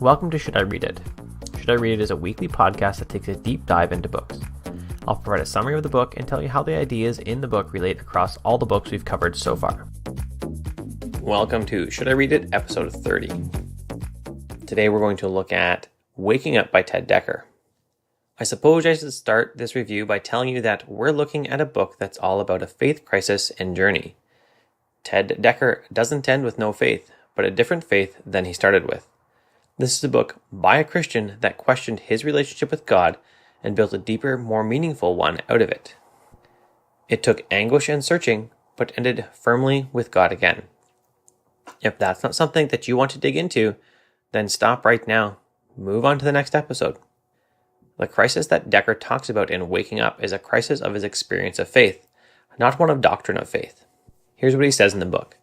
Welcome to Should I Read It? Should I Read It is a weekly podcast that takes a deep dive into books. I'll provide a summary of the book and tell you how the ideas in the book relate across all the books we've covered so far. Welcome to Should I Read It? Episode 30. Today we're going to look at Waking Up by Ted Dekker. I suppose I should start this review by telling you that we're looking at a book that's all about a faith crisis and journey. Ted Dekker doesn't end with no faith, but a different faith than he started with. This is a book by a Christian that questioned his relationship with God and built a deeper, more meaningful one out of it. It took anguish and searching, but ended firmly with God again. If that's not something that you want to dig into, then stop right now. Move on to the next episode. The crisis that Dekker talks about in Waking Up is a crisis of his experience of faith, not one of doctrine of faith. Here's what he says in the book.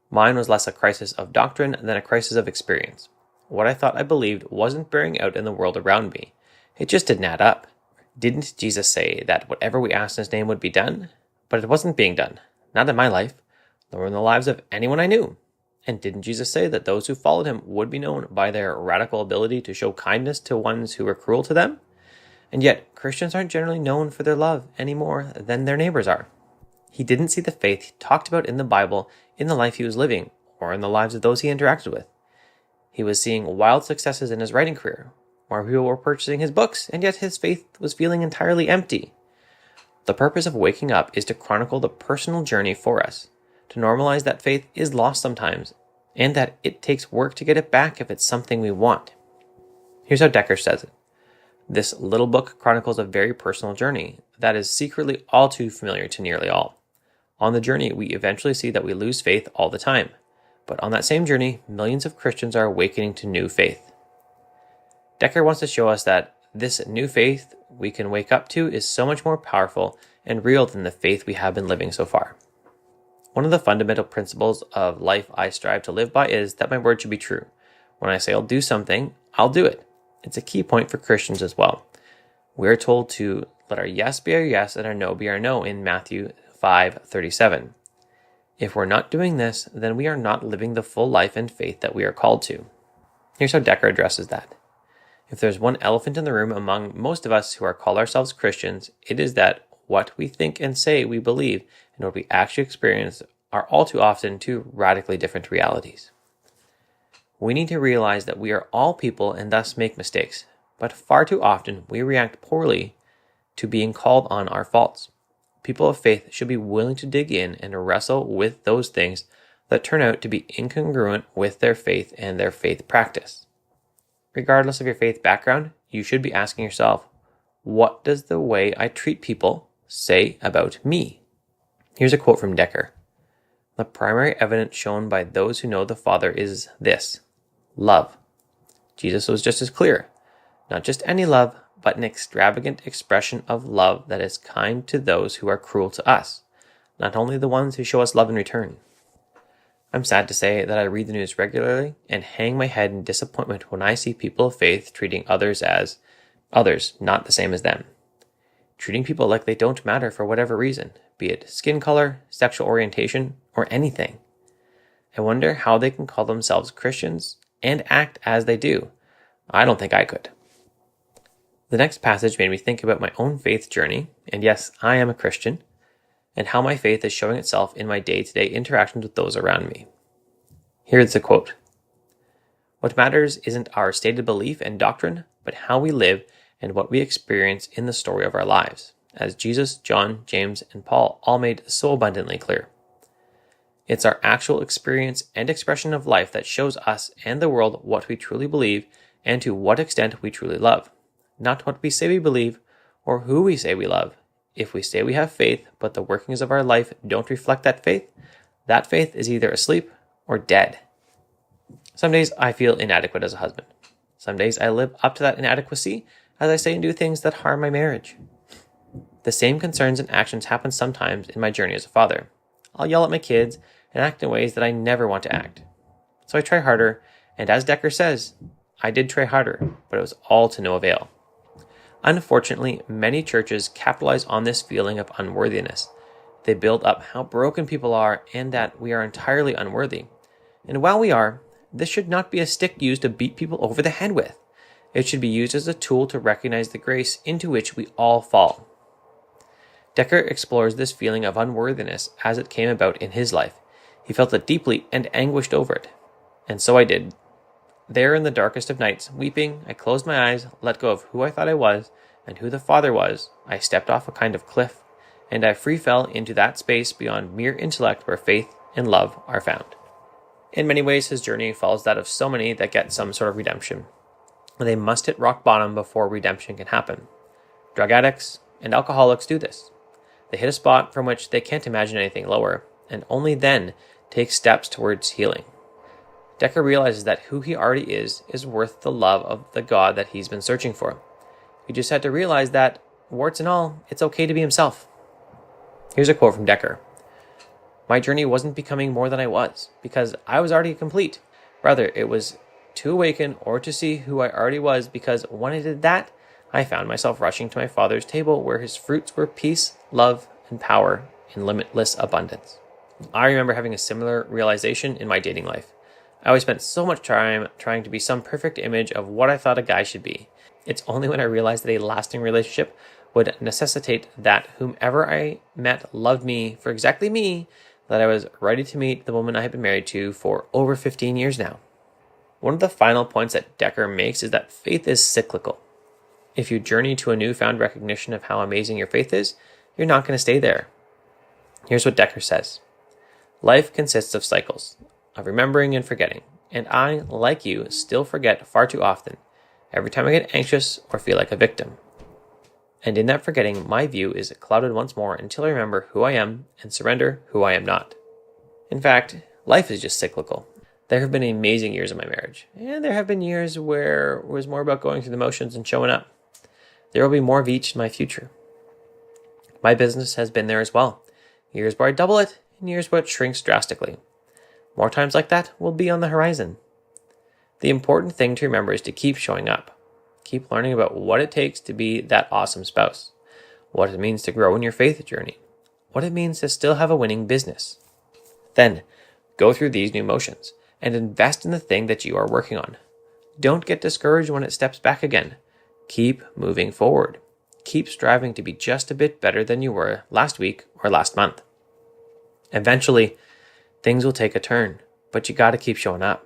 Mine was less a crisis of doctrine than a crisis of experience. What I thought I believed wasn't bearing out in the world around me. It just didn't add up. Didn't Jesus say that whatever we asked in his name would be done? But it wasn't being done. Not in my life, nor in the lives of anyone I knew. And didn't Jesus say that those who followed him would be known by their radical ability to show kindness to ones who were cruel to them? And yet, Christians aren't generally known for their love any more than their neighbors are. He didn't see the faith he talked about in the Bible in the life he was living, or in the lives of those he interacted with. He was seeing wild successes in his writing career, more people were purchasing his books, and yet his faith was feeling entirely empty. The purpose of Waking Up is to chronicle the personal journey for us, to normalize that faith is lost sometimes, and that it takes work to get it back if it's something we want. Here's how Dekker says it. This little book chronicles a very personal journey that is secretly all too familiar to nearly all. On the journey, we eventually see that we lose faith all the time. But on that same journey, millions of Christians are awakening to new faith. Dekker wants to show us that this new faith we can wake up to is so much more powerful and real than the faith we have been living so far. One of the fundamental principles of life I strive to live by is that my word should be true. When I say I'll do something, I'll do it. It's a key point for Christians as well. We're told to let our yes be our yes and our no be our no in Matthew 5:37. If we're not doing this, then we are not living the full life and faith that we are called to. Here's how Dekker addresses that. If there's one elephant in the room among most of us who call ourselves Christians, it is that what we think and say we believe and what we actually experience are all too often two radically different realities. We need to realize that we are all people and thus make mistakes, but far too often we react poorly to being called on our faults. People of faith should be willing to dig in and wrestle with those things that turn out to be incongruent with their faith and their faith practice. Regardless of your faith background, you should be asking yourself, what does the way I treat people say about me? Here's a quote from Dekker. The primary evidence shown by those who know the Father is this: love. Jesus was just as clear. Not just any love, but an extravagant expression of love that is kind to those who are cruel to us, not only the ones who show us love in return. I'm sad to say that I read the news regularly and hang my head in disappointment when I see people of faith treating others as others, not the same as them. Treating people like they don't matter for whatever reason, be it skin color, sexual orientation, or anything. I wonder how they can call themselves Christians and act as they do. I don't think I could. The next passage made me think about my own faith journey, and yes, I am a Christian, and how my faith is showing itself in my day-to-day interactions with those around me. Here's the quote. What matters isn't our stated belief and doctrine, but how we live and what we experience in the story of our lives, as Jesus, John, James, and Paul all made so abundantly clear. It's our actual experience and expression of life that shows us and the world what we truly believe and to what extent we truly love. Not what we say we believe or who we say we love. If we say we have faith, but the workings of our life don't reflect that faith is either asleep or dead. Some days I feel inadequate as a husband. Some days I live up to that inadequacy as I say and do things that harm my marriage. The same concerns and actions happen sometimes in my journey as a father. I'll yell at my kids and act in ways that I never want to act. So I try harder, and as Dekker says, I did try harder, but it was all to no avail. Unfortunately, many churches capitalize on this feeling of unworthiness. They build up how broken people are and that we are entirely unworthy. And while we are, this should not be a stick used to beat people over the head with. It should be used as a tool to recognize the grace into which we all fall. Dekker explores this feeling of unworthiness as it came about in his life. He felt it deeply and anguished over it. And so I did. There in the darkest of nights, weeping, I closed my eyes, let go of who I thought I was, and who the Father was. I stepped off a kind of cliff, and I free fell into that space beyond mere intellect where faith and love are found. In many ways, his journey follows that of so many that get some sort of redemption. They must hit rock bottom before redemption can happen. Drug addicts and alcoholics do this. They hit a spot from which they can't imagine anything lower, and only then take steps towards healing. Dekker realizes that who he already is worth the love of the God that he's been searching for. He just had to realize that, warts and all, it's okay to be himself. Here's a quote from Dekker. My journey wasn't becoming more than I was, because I was already complete. Rather, it was to awaken or to see who I already was, because when I did that, I found myself rushing to my Father's table where his fruits were peace, love, and power in limitless abundance. I remember having a similar realization in my dating life. I always spent so much time trying to be some perfect image of what I thought a guy should be. It's only when I realized that a lasting relationship would necessitate that whomever I met loved me for exactly me that I was ready to meet the woman I had been married to for over 15 years now. One of the final points that Dekker makes is that faith is cyclical. If you journey to a newfound recognition of how amazing your faith is, you're not going to stay there. Here's what Dekker says. Life consists of cycles, of remembering and forgetting, and I, like you, still forget far too often, every time I get anxious or feel like a victim. And in that forgetting, my view is clouded once more until I remember who I am and surrender who I am not. In fact, life is just cyclical. There have been amazing years of my marriage, and there have been years where it was more about going through the motions and showing up. There will be more of each in my future. My business has been there as well. Years where I double it, and years where it shrinks drastically. More times like that will be on the horizon. The important thing to remember is to keep showing up. Keep learning about what it takes to be that awesome spouse, what it means to grow in your faith journey, what it means to still have a winning business. Then, go through these new motions and invest in the thing that you are working on. Don't get discouraged when it steps back again. Keep moving forward. Keep striving to be just a bit better than you were last week or last month. Eventually, things will take a turn, but you gotta keep showing up.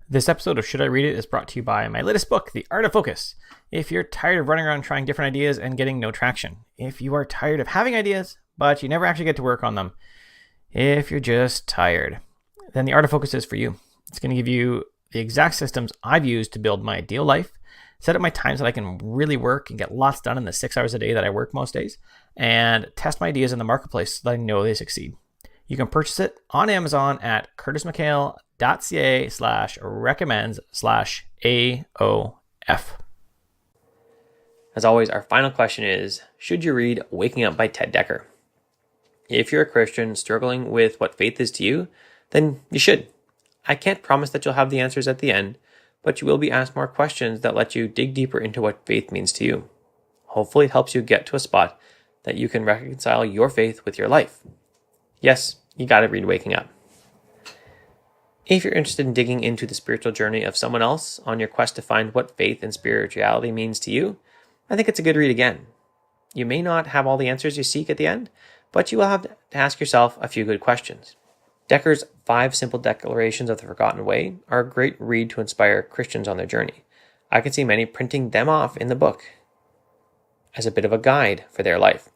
This episode of Should I Read It is brought to you by my latest book, The Art of Focus. If you're tired of running around trying different ideas and getting no traction, if you are tired of having ideas, but you never actually get to work on them, if you're just tired, then The Art of Focus is for you. It's going to give you the exact systems I've used to build my ideal life, set up my times that I can really work and get lots done in the 6 hours a day that I work most days, and test my ideas in the marketplace so that I know they succeed. You can purchase it on Amazon at curtismchale.ca/recommends/AOF. As always, our final question is, should you read Waking Up by Ted Dekker? If you're a Christian struggling with what faith is to you, then you should. I can't promise that you'll have the answers at the end, but you will be asked more questions that let you dig deeper into what faith means to you. Hopefully it helps you get to a spot that you can reconcile your faith with your life. Yes, you gotta read Waking Up. If you're interested in digging into the spiritual journey of someone else on your quest to find what faith and spirituality means to you, I think it's a good read again. You may not have all the answers you seek at the end, but you will have to ask yourself a few good questions. Dekker's 5 Simple Declarations of the Forgotten Way are a great read to inspire Christians on their journey. I can see many printing them off in the book as a bit of a guide for their life.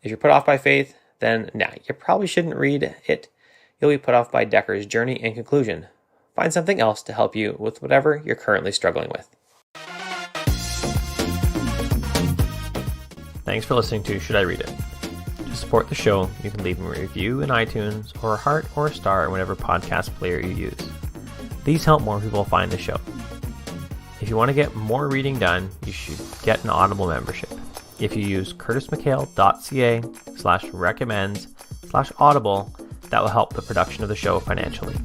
If you're put off by faith, then you probably shouldn't read it. You'll be put off by Dekker's journey and conclusion. Find something else to help you with whatever you're currently struggling with. Thanks for listening to Should I Read It? To support the show, you can leave me a review in iTunes or a heart or a star in whatever podcast player you use. These help more people find the show. If you want to get more reading done, you should get an Audible membership. If you use curtismchale.ca/recommends/audible, that will help the production of the show financially.